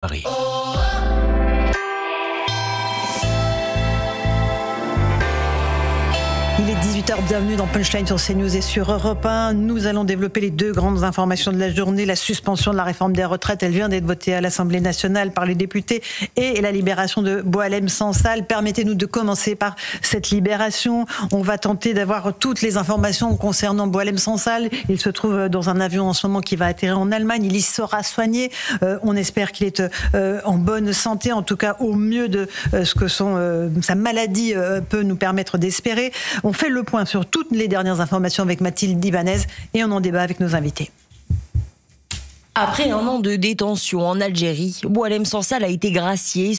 Paris. Il est 18h, bienvenue dans Punchline sur CNews et sur Europe 1. Nous allons développer les deux grandes informations de la journée. La suspension de la réforme des retraites, elle vient d'être votée à l'Assemblée nationale par les députés, et la libération de Boualem Sansal. Permettez-nous de commencer par cette libération. On va tenter d'avoir toutes les informations concernant Boualem Sansal. Il se trouve dans un avion en ce moment qui va atterrir en Allemagne. Il y sera soigné. On espère qu'il est en bonne santé, en tout cas au mieux de ce que sa maladie peut nous permettre d'espérer. On fait le point sur toutes les dernières informations avec Mathilde Ibanez et on en débat avec nos invités. Après un an de détention en Algérie, Boualem Sansal a été gracié.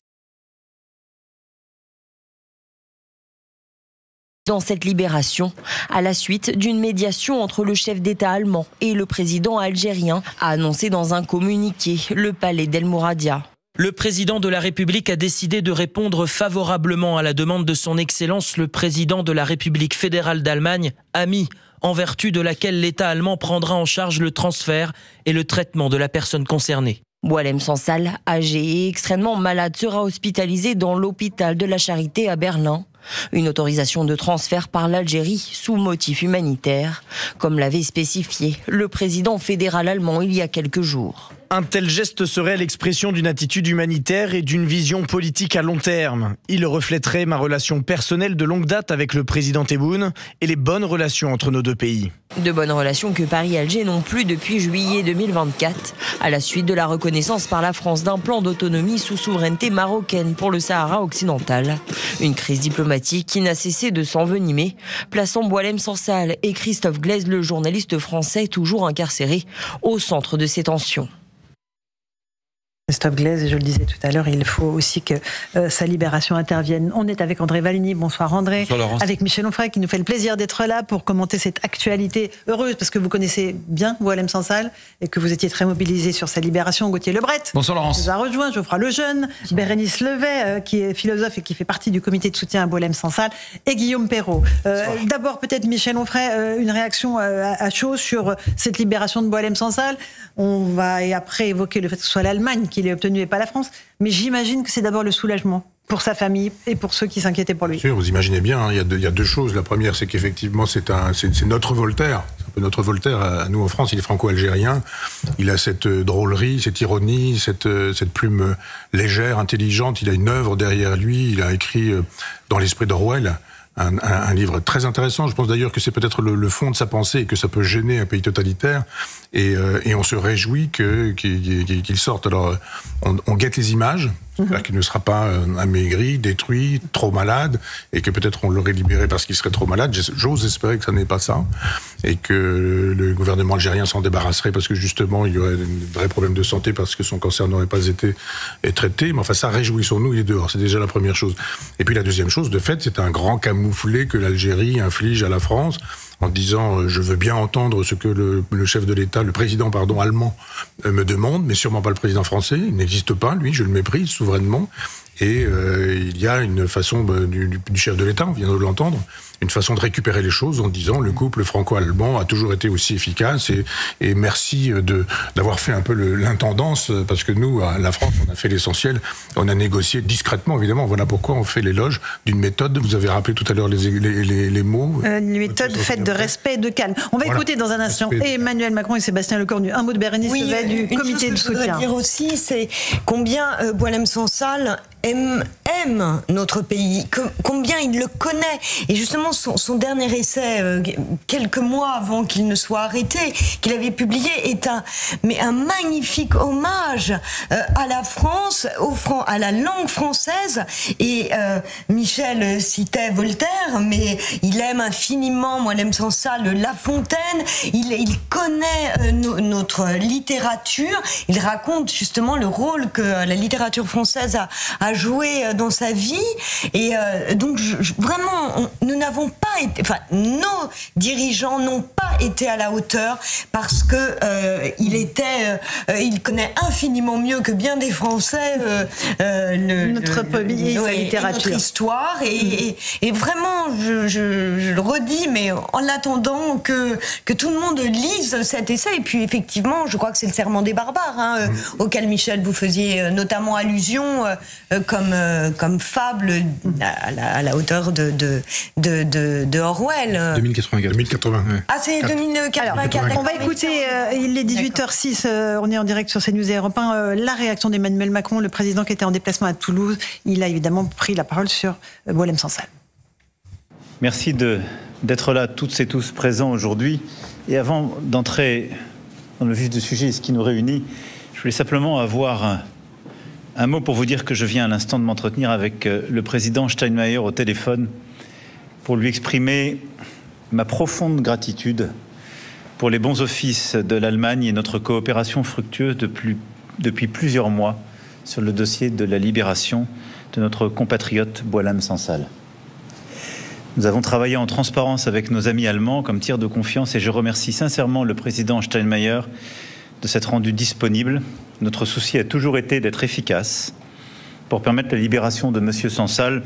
Dans cette libération, à la suite d'une médiation entre le chef d'État allemand et le président algérien, a annoncé dans un communiqué le palais d'El Mouradia. Le président de la République a décidé de répondre favorablement à la demande de son Excellence le président de la République fédérale d'Allemagne, AMI, en vertu de laquelle l'État allemand prendra en charge le transfert et le traitement de la personne concernée. Boualem Sansal, âgé et extrêmement malade, sera hospitalisé dans l'hôpital de la Charité à Berlin. Une autorisation de transfert par l'Algérie sous motif humanitaire, comme l'avait spécifié le président fédéral allemand il y a quelques jours. Un tel geste serait l'expression d'une attitude humanitaire et d'une vision politique à long terme. Il reflèterait ma relation personnelle de longue date avec le président Tebboune et les bonnes relations entre nos deux pays. De bonnes relations que Paris et Alger n'ont plus depuis juillet 2024, à la suite de la reconnaissance par la France d'un plan d'autonomie sous souveraineté marocaine pour le Sahara occidental. Une crise diplomatique qui n'a cessé de s'envenimer, plaçant Boualem Sansal et Christophe Glaise, le journaliste français toujours incarcéré, au centre de ces tensions. Christophe Glaise, et je le disais tout à l'heure, il faut aussi que sa libération intervienne. On est avec André Valigny. Bonsoir André. Bonsoir Laurence. Avec Michel Onfray qui nous fait le plaisir d'être là pour commenter cette actualité heureuse, parce que vous connaissez bien Boualem Sansal et que vous étiez très mobilisé sur sa libération. Gauthier Lebret. Bonsoir Laurence. Vous a rejoint, Geoffroy Lejeune, Bérénice Levet, qui est philosophe et qui fait partie du comité de soutien à Boualem Sansal, et Guillaume Perrault. D'abord peut-être Michel Onfray, une réaction à chaud sur cette libération de Boualem Sansal. On va et après évoquer le fait que ce soit l'Allemagne qui l'ait obtenu et pas la France, mais j'imagine que c'est d'abord le soulagement pour sa famille et pour ceux qui s'inquiétaient pour lui. Bien sûr, vous imaginez bien, hein, il y a deux choses. La première, c'est qu'effectivement, c'est notre Voltaire. C'est un peu notre Voltaire à nous en France. Il est franco-algérien. Il a cette drôlerie, cette ironie, cette plume légère, intelligente. Il a une œuvre derrière lui. Il a écrit dans l'esprit d'Orwell un livre très intéressant. Je pense d'ailleurs que c'est peut-être le fond de sa pensée et que ça peut gêner un pays totalitaire. Et on se réjouit qu'il sorte. Alors, on guette les images. Qu'il ne sera pas amaigri, détruit, trop malade, et que peut-être on l'aurait libéré parce qu'il serait trop malade. J'ose espérer que ça n'est pas ça, et que le gouvernement algérien s'en débarrasserait parce que justement il y aurait un vrai problème de santé parce que son cancer n'aurait pas été traité. Mais enfin ça, réjouissons-nous, il est dehors, c'est déjà la première chose. Et puis la deuxième chose, de fait, c'est un grand camouflet que l'Algérie inflige à la France, en disant je veux bien entendre ce que le chef de l'État, le président allemand me demande, mais sûrement pas le président français. Il n'existe pas, lui, je le méprise souverainement. Et il y a une façon du chef de l'État, on vient de l'entendre, une façon de récupérer les choses en disant le couple franco-allemand a toujours été aussi efficace et merci d'avoir fait un peu l'intendance, parce que nous, à la France, on a fait l'essentiel, on a négocié discrètement, évidemment. Voilà pourquoi on fait l'éloge d'une méthode. Vous avez rappelé tout à l'heure les mots. Une méthode faite de respect et de calme. On va écouter dans un instant Emmanuel Macron et Sébastien Lecornu. Un mot de Bérénice Levet du comité de soutien. Ce que je voudrais dire aussi, c'est combien Boualem Sansal aime notre pays, combien il le connaît. Et justement, son dernier essai, quelques mois avant qu'il ne soit arrêté, qu'il avait publié, est un magnifique hommage à la France, à la langue française. Et Michel citait Voltaire, mais il aime infiniment, Boualem Sansal, La Fontaine. Il connaît notre littérature. Il raconte justement le rôle que la littérature française a a joué dans sa vie. Et donc vraiment, nous n'avons pas été, enfin nos dirigeants n'ont pas été à la hauteur parce que il connaît infiniment mieux que bien des Français notre pays, sa littérature, notre histoire. Et vraiment, je le redis, mais en attendant que tout le monde lise cet essai. Et puis effectivement, je crois que c'est le Serment des barbares, auquel Michel vous faisiez notamment allusion, comme fable à la hauteur de Orwell. 2080. Ah, c'est 2084. On va écouter, il est 18h06, on est en direct sur CNews et Europe 1, la réaction d'Emmanuel Macron, le président qui était en déplacement à Toulouse. Il a évidemment pris la parole sur Boualem Sansal. Merci d'être là, toutes et tous présents aujourd'hui. Et avant d'entrer dans le vif du sujet et ce qui nous réunit, je voulais simplement avoir un mot pour vous dire que je viens à l'instant de m'entretenir avec le président Steinmeier au téléphone pour lui exprimer ma profonde gratitude pour les bons offices de l'Allemagne et notre coopération fructueuse depuis plusieurs mois sur le dossier de la libération de notre compatriote Boualem Sansal. Nous avons travaillé en transparence avec nos amis allemands comme tiers de confiance et je remercie sincèrement le président Steinmeier de s'être rendu disponible. Notre souci a toujours été d'être efficace pour permettre la libération de M. Sansal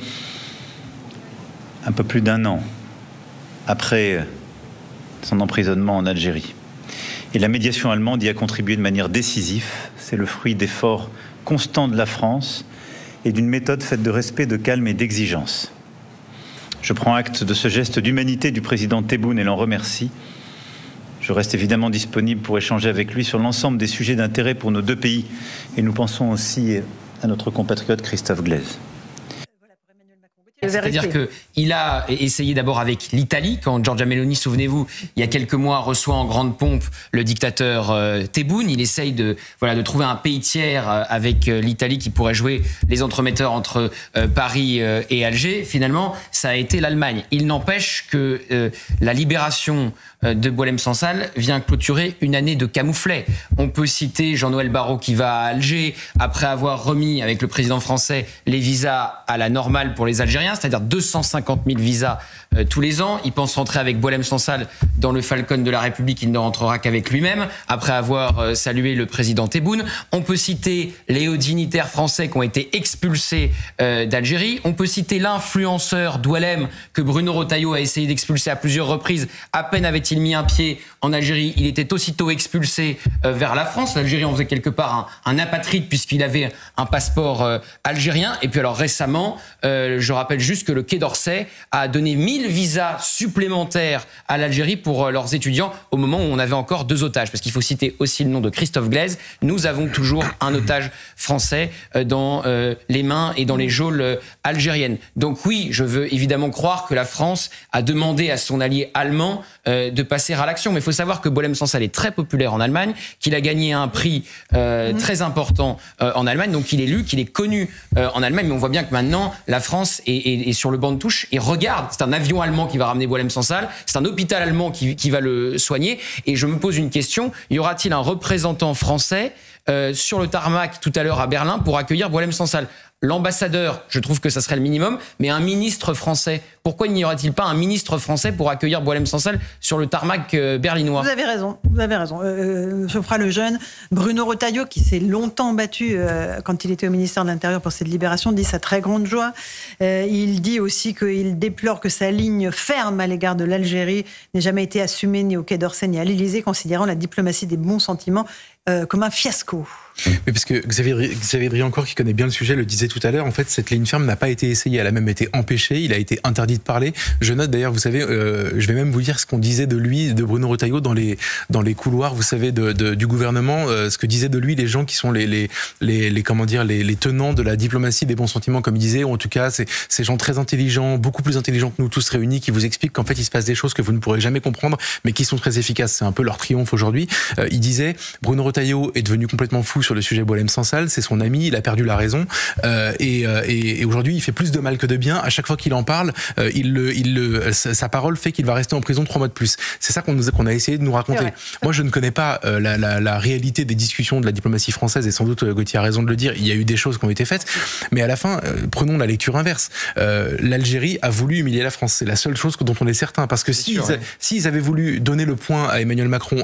un peu plus d'1 an après son emprisonnement en Algérie. Et la médiation allemande y a contribué de manière décisive. C'est le fruit d'efforts constants de la France et d'une méthode faite de respect, de calme et d'exigence. Je prends acte de ce geste d'humanité du président Tebboune et l'en remercie. Je reste évidemment disponible pour échanger avec lui sur l'ensemble des sujets d'intérêt pour nos deux pays. Et nous pensons aussi à notre compatriote Christophe Glaise. C'est-à-dire qu'il a essayé d'abord avec l'Italie, quand Giorgia Meloni, souvenez-vous, il y a quelques mois, reçoit en grande pompe le dictateur Tebboune. Il essaye de trouver un pays tiers avec l'Italie qui pourrait jouer les entremetteurs entre Paris et Alger. Finalement, ça a été l'Allemagne. Il n'empêche que la libération de Boualem Sansal vient clôturer une année de camouflet. On peut citer Jean-Noël Barrot qui va à Alger après avoir remis avec le président français les visas à la normale pour les Algériens, c'est-à-dire 250 000 visas tous les ans. Il pense rentrer avec Boualem Sansal dans le Falcon de la République. Il ne rentrera qu'avec lui-même après avoir salué le président Tebboune. On peut citer les hauts dignitaires français qui ont été expulsés d'Algérie. On peut citer l'influenceur Boualem que Bruno Retailleau a essayé d'expulser à plusieurs reprises. À peine avait-il mis un pied en Algérie, il était aussitôt expulsé vers la France. L'Algérie en faisait quelque part un apatride puisqu'il avait un passeport algérien. Et puis alors récemment, je rappelle juste que le Quai d'Orsay a donné 1000 visas supplémentaires à l'Algérie pour leurs étudiants au moment où on avait encore 2 otages. Parce qu'il faut citer aussi le nom de Christophe Glaise. Nous avons toujours un otage français dans les mains et dans les geôles algériennes. Donc oui, je veux évidemment croire que la France a demandé à son allié allemand de passer à l'action. Mais il faut savoir que Boualem Sansal est très populaire en Allemagne, qu'il a gagné un prix très important en Allemagne, donc il est lu, qu'il est connu en Allemagne. Mais on voit bien que maintenant, la France est sur le banc de touche et regarde, c'est un avion allemand qui va ramener Boualem Sansal, c'est un hôpital allemand qui va le soigner. Et je me pose une question, y aura-t-il un représentant français sur le tarmac tout à l'heure à Berlin pour accueillir Boualem Sansal? L'ambassadeur, je trouve que ça serait le minimum, mais un ministre français. Pourquoi n'y aurait-il pas un ministre français pour accueillir Boualem Sansal sur le tarmac berlinois? Vous avez raison, vous avez raison. Geoffroy Lejeune, Bruno Retailleau, qui s'est longtemps battu quand il était au ministère de l'Intérieur pour cette libération, dit sa très grande joie. Il dit aussi qu'il déplore que sa ligne ferme à l'égard de l'Algérie n'ait jamais été assumée ni au Quai d'Orsay ni à l'Élysée, considérant la diplomatie des bons sentiments comme un fiasco. Mais parce que Xavier Driancourt, qui connaît bien le sujet, le disait tout à l'heure, en fait, cette ligne ferme n'a pas été essayée, elle a même été empêchée, il a été interdit de parler. Je note d'ailleurs, vous savez, je vais même vous dire ce qu'on disait de lui, de Bruno Retailleau, dans les couloirs, vous savez, du gouvernement, ce que disaient de lui les gens qui sont les tenants de la diplomatie des bons sentiments, comme il disait, ou en tout cas, ces gens très intelligents, beaucoup plus intelligents que nous tous réunis, qui vous expliquent qu'en fait, il se passe des choses que vous ne pourrez jamais comprendre, mais qui sont très efficaces. C'est un peu leur triomphe aujourd'hui. Il disait, Bruno Retailleau est devenu complètement fou sur le sujet Boualem Sansal, c'est son ami, il a perdu la raison, et aujourd'hui il fait plus de mal que de bien. À chaque fois qu'il en parle, sa parole fait qu'il va rester en prison 3 mois de plus. C'est ça qu'on a essayé de nous raconter. Moi je ne connais pas la réalité des discussions de la diplomatie française, et sans doute Gauthier a raison de le dire, il y a eu des choses qui ont été faites, mais à la fin, prenons la lecture inverse. L'Algérie a voulu humilier la France, c'est la seule chose dont on est certain, parce que s'ils avaient voulu donner le point à Emmanuel Macron,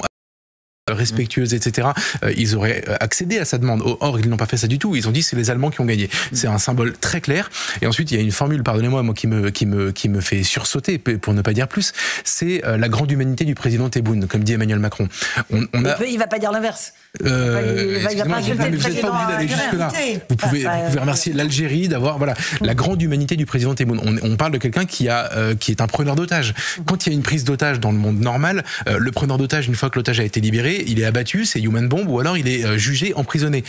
respectueuse, etc., ils auraient accédé à sa demande. Or, ils n'ont pas fait ça du tout. Ils ont dit c'est les Allemands qui ont gagné. C'est un symbole très clair. Et ensuite, il y a une formule, pardonnez-moi, moi qui me fait sursauter, pour ne pas dire plus. C'est la grande humanité du président Tebboune, comme dit Emmanuel Macron. Il va pas dire l'inverse. Il va pas insulter le président. Vous n'êtes pas obligé d'aller jusque-là. Vous pouvez remercier l'Algérie d'avoir la grande humanité du président Tebboune. On parle de quelqu'un qui est un preneur d'otages. Quand il y a une prise d'otage dans le monde normal, le preneur d'otage, une fois que l'otage a été libéré, il est abattu, c'est human bomb, ou alors il est jugé, emprisonné.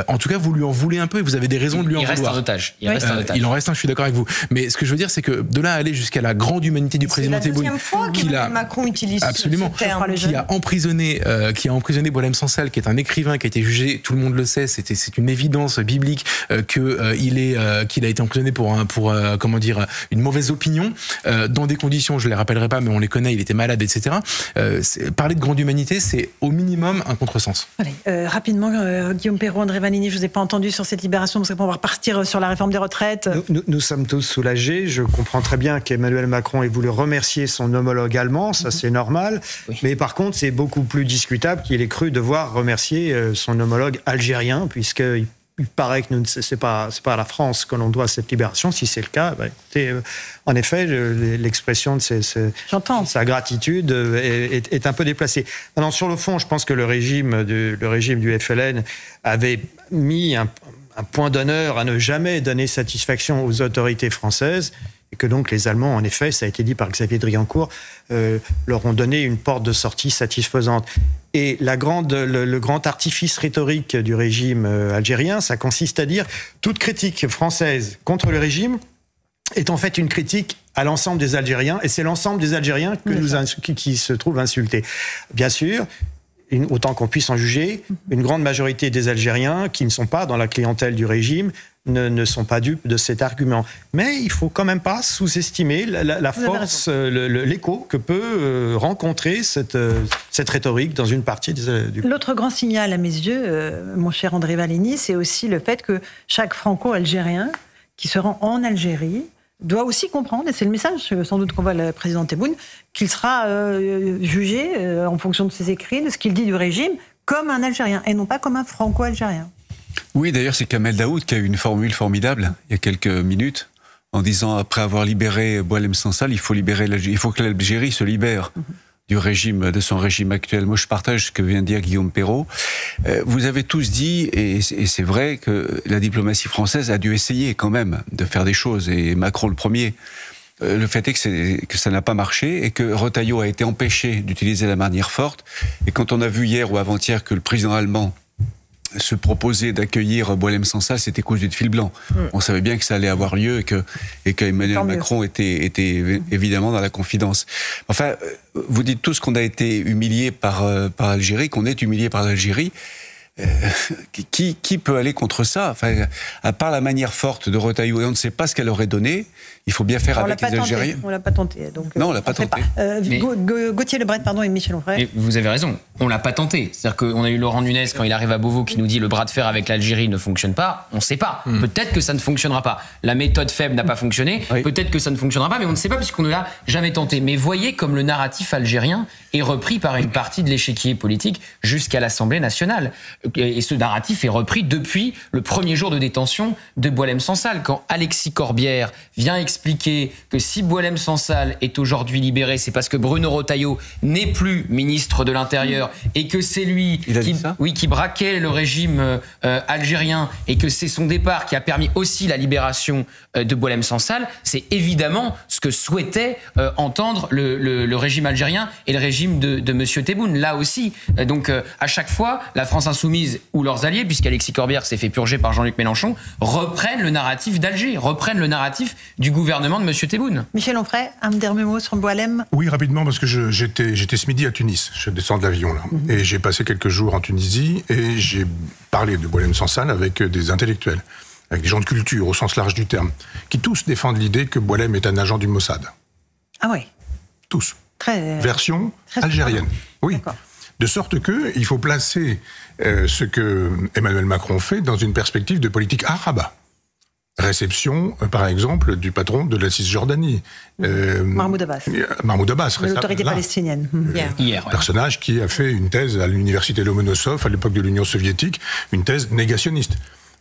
En tout cas, vous lui en voulez un peu et vous avez des raisons de lui en vouloir. Il reste un otage. Il en reste un, je suis d'accord avec vous. Mais ce que je veux dire, c'est que de là à aller jusqu'à la grande humanité du président Tebboune, Macron utilise absolument, ce terme. Qui a emprisonné Boualem Sansal, qui est un écrivain qui a été jugé, tout le monde le sait, c'est une évidence biblique qu'il a été emprisonné pour une mauvaise opinion, dans des conditions, je les rappellerai pas, mais on les connaît, il était malade, etc. Parler de grande humanité, c'est au minimum un contresens. Allez, rapidement, Guillaume Perrault, André Vanini, je ne vous ai pas entendu sur cette libération, parce qu'on va repartir sur la réforme des retraites. Nous sommes tous soulagés. Je comprends très bien qu'Emmanuel Macron ait voulu remercier son homologue allemand, ça c'est normal. Oui. Mais par contre, c'est beaucoup plus discutable qu'il ait cru devoir remercier son homologue algérien, puisqu'il paraît que c'est pas à la France que l'on doit cette libération. Si c'est le cas, écoutez, en effet, l'expression de sa gratitude est un peu déplacée. Maintenant, sur le fond, je pense que le régime du FLN avait mis un point d'honneur à ne jamais donner satisfaction aux autorités françaises, et que donc les Allemands, en effet, ça a été dit par Xavier Driancourt, leur ont donné une porte de sortie satisfaisante. Et le grand artifice rhétorique du régime algérien, ça consiste à dire toute critique française contre le régime est en fait une critique à l'ensemble des Algériens, et c'est l'ensemble des Algériens qui se trouvent insultés. Bien sûr, autant qu'on puisse en juger, une grande majorité des Algériens qui ne sont pas dans la clientèle du régime ne sont pas dupes de cet argument. Mais il ne faut quand même pas sous-estimer la force, l'écho que peut rencontrer cette rhétorique dans une partie du... L'autre grand signal à mes yeux, mon cher André Vanini, c'est aussi le fait que chaque franco-algérien qui se rend en Algérie doit aussi comprendre, et c'est le message sans doute qu'on voit le président Tebboune, qu'il sera jugé en fonction de ses écrits, de ce qu'il dit du régime, comme un Algérien, et non pas comme un franco-algérien. Oui, d'ailleurs, c'est Kamel Daoud qui a eu une formule formidable il y a quelques minutes, en disant, après avoir libéré Boualem Sansal, il faut que l'Algérie se libère de son régime actuel. Moi, je partage ce que vient de dire Guillaume Perrault. Vous avez tous dit, et c'est vrai, que la diplomatie française a dû essayer quand même de faire des choses, et Macron le premier. Le fait est que ça n'a pas marché, et que Retailleau a été empêché d'utiliser la manière forte. Et quand on a vu hier ou avant-hier que le président allemand se proposait d'accueillir Boualem Sansal, c'était cousu de fil blanc. On savait bien que ça allait avoir lieu, et qu'Emmanuel Macron était évidemment dans la confidence. Enfin, vous dites tous qu'on a été humilié par l'Algérie, qu'on est humilié par l'Algérie. Qui peut aller contre ça? Enfin, à part la manière forte de Retailleau, et on ne sait pas ce qu'elle aurait donné. Il faut bien faire avec les Algériens. On l'a pas tenté. Donc, non, on l'a pas tenté. Gauthier Lebret, pardon, et Michel Onfray. Mais vous avez raison, on l'a pas tenté. C'est-à-dire qu'on a eu Laurent Nunez quand il arrive à Beauvau qui nous dit le bras de fer avec l'Algérie ne fonctionne pas. On ne sait pas. Peut-être que ça ne fonctionnera pas. La méthode faible n'a pas fonctionné. Oui. Peut-être que ça ne fonctionnera pas, mais on ne sait pas puisqu'on ne l'a jamais tenté. Mais voyez comme le narratif algérien est repris par une partie de l'échiquier politique jusqu'à l'Assemblée nationale. Et ce narratif est repris depuis le premier jour de détention de Boualem Sansal, quand Alexis Corbière vient expliquer que si Boualem Sansal est aujourd'hui libéré, c'est parce que Bruno Retailleau n'est plus ministre de l'Intérieur et que c'est lui qui braquait le régime algérien, et que c'est son départ qui a permis aussi la libération de Boualem Sansal. C'est évidemment ce que souhaitait entendre le régime algérien et le régime de M. Tebboune. Là aussi, donc à chaque fois, la France Insoumise Insoumise ou leurs alliés, puisqu'Alexis Corbière s'est fait purger par Jean-Luc Mélenchon, reprennent le narratif d'Alger, reprennent le narratif du gouvernement de M. Tebboune. Michel Onfray, un dernier mot sur Boualem? Oui, rapidement, parce que j'étais ce midi à Tunis. Je descends de l'avion, là. Et j'ai passé quelques jours en Tunisie et j'ai parlé de Boualem Sansal avec des intellectuels, avec des gens de culture au sens large du terme, qui tous défendent l'idée que Boualem est un agent du Mossad. Ah oui. Tous. Très version algérienne. Oui. De sorte que il faut placer ce que Emmanuel Macron fait dans une perspective de politique arabe. Réception, par exemple, du patron de la Cisjordanie. Mahmoud Abbas. Mahmoud Abbas. De l'autorité palestinienne. Hier. Personnage qui a fait une thèse à l'université Lomonosov, à l'époque de l'Union soviétique, une thèse négationniste,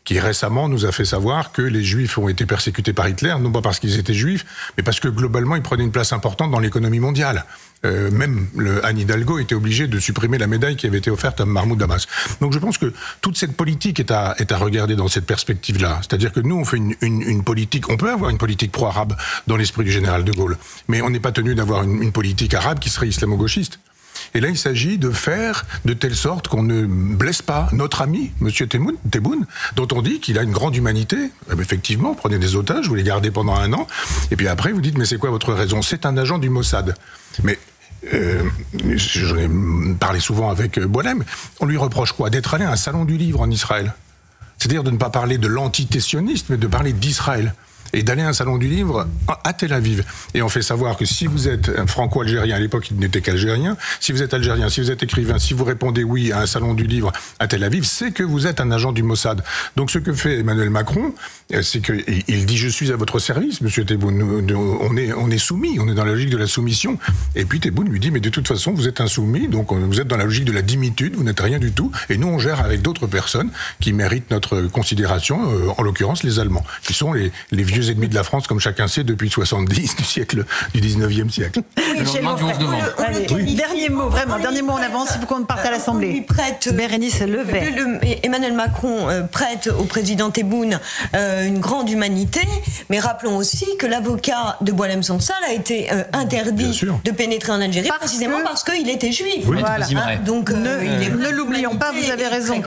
qui récemment nous a fait savoir que les Juifs ont été persécutés par Hitler, non pas parce qu'ils étaient Juifs, mais parce que globalement ils prenaient une place importante dans l'économie mondiale. Même Anne Hidalgo était obligée de supprimer la médaille qui avait été offerte à Mahmoud Abbas. Donc je pense que toute cette politique est à regarder dans cette perspective-là. C'est-à-dire que nous, on fait une politique, on peut avoir une politique pro-arabe dans l'esprit du général de Gaulle, mais on n'est pas tenu d'avoir une politique arabe qui serait islamo-gauchiste. Et là, il s'agit de faire de telle sorte qu'on ne blesse pas notre ami, M. Tebboune, dont on dit qu'il a une grande humanité. Effectivement, vous prenez des otages, vous les gardez pendant 1 an, et puis après, vous dites, mais c'est quoi votre raison? C'est un agent du Mossad. Mais j'en ai parlé souvent avec Boualem, on lui reproche quoi? D'être allé à un salon du livre en Israël. C'est-à-dire de ne pas parler de l'antiterrorisme, mais de parler d'Israël. Et d'aller à un salon du livre à Tel Aviv. Et on fait savoir que si vous êtes un franco-algérien, à l'époque il n'était qu'algérien, si vous êtes algérien, si vous êtes écrivain, si vous répondez oui à un salon du livre à Tel Aviv, c'est que vous êtes un agent du Mossad. Donc ce que fait Emmanuel Macron, c'est qu'il dit je suis à votre service, monsieur Tebboune, on est soumis, on est dans la logique de la soumission. Et puis Tebboune lui dit mais de toute façon vous êtes insoumis, donc vous êtes dans la logique de la dimitude, vous n'êtes rien du tout, et nous on gère avec d'autres personnes qui méritent notre considération, en l'occurrence les Allemands, qui sont les vieux ennemis de la France, comme chacun sait, depuis 70 du siècle du 19e siècle. Dernier mot, vraiment, dernier mot en avance, il faut qu'on parte à l'Assemblée. Bérénice Levet. Emmanuel Macron prête au président Tebboune une grande humanité, mais rappelons aussi que l'avocat de Boualem Sansal a été interdit de pénétrer en Algérie, précisément parce qu'il était juif. Oui, voilà. Donc, ne l'oublions pas, vous avez raison.